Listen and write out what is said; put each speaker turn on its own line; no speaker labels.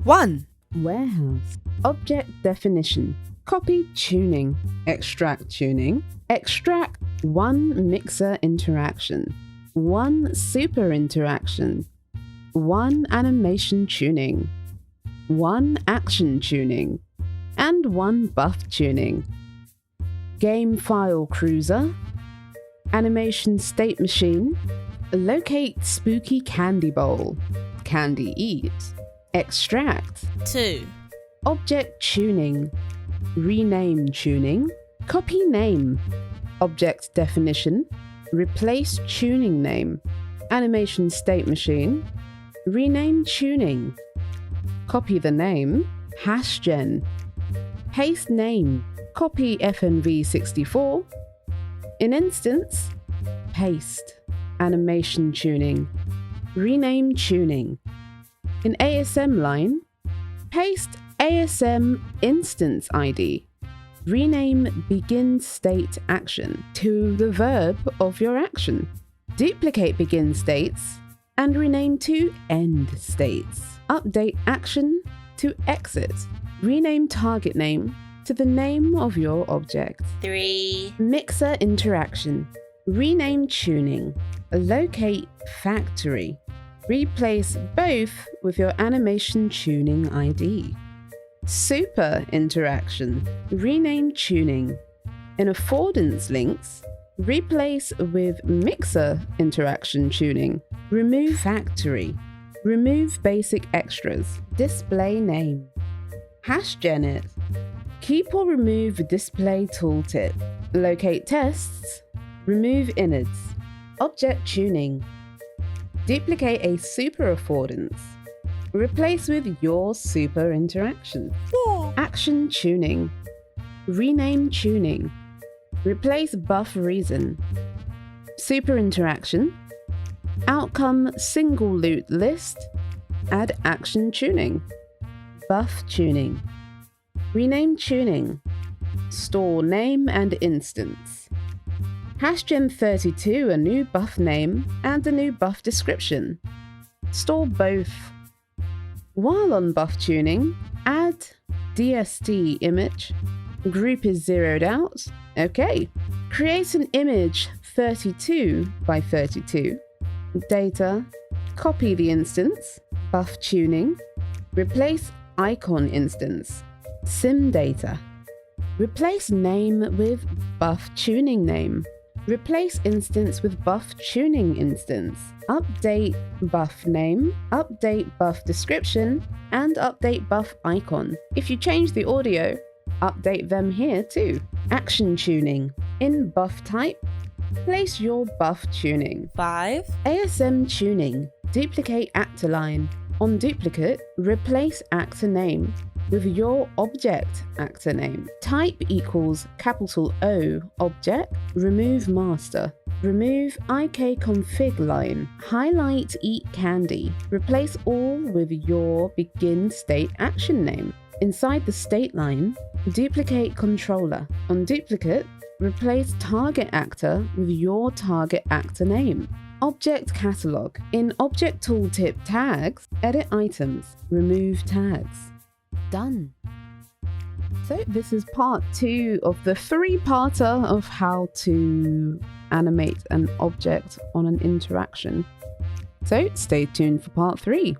1.
Warehouse. Object definition. Copy tuning. Extract tuning. Extract 1 mixer interaction. 1 super interaction. 1 animation tuning. 1 action tuning. And 1 buff tuning. Game file cruiser. Animation state machine. Locate spooky candy bowl. Candy eat. Extract.
2.
Object tuning. Rename tuning. Copy name. Object definition. Replace tuning name. Animation state machine. Rename tuning. Copy the name. Hashgen. Paste name. Copy FNV64. In instance. Paste. Animation tuning. Rename tuning. In ASM line, paste ASM instance ID. Rename begin state action to the verb of your action. Duplicate begin states and rename to end states. Update action to exit. Rename target name to the name of your object.
3.
Mixer interaction. Rename tuning. Locate factory. Replace both with your animation tuning ID. Super interaction. Rename tuning. In affordance links, replace with mixer interaction tuning. Remove factory. Remove basic extras. Display name. Hashgen it. Keep or remove display tooltip. Locate tests. Remove innards. Object tuning. Duplicate a super affordance. Replace with your super interaction.
4.
Action tuning. Rename tuning. Replace buff reason. Super interaction. Outcome single loot list. Add action tuning. Buff tuning. Rename tuning. Store name and instance. Hashgen32 a new buff name and a new buff description. Store both. While on buff tuning, add DST image. Group is zeroed out. Okay. Create an image 32 by 32. Data. Copy the instance. Buff tuning. Replace icon instance. Sim data. Replace name with buff tuning name. Replace instance with buff tuning instance. Update buff name, update buff description, and update buff icon. If you change the audio, update them here too. Action tuning. In buff type, place your buff tuning.
5.
ASM tuning. Duplicate actor line. On duplicate, replace actor name with your object actor name. Type equals capital O object. Remove master. Remove ikconfig line. Highlight eat candy. Replace all with your begin state action name. Inside the state line, duplicate controller. On duplicate, replace target actor with your target actor name. Object catalog. In object tooltip tags, edit items. Remove tags. Done. So this is part 2 of the 3-parter of how to animate an object on an interaction. So stay tuned for part 3.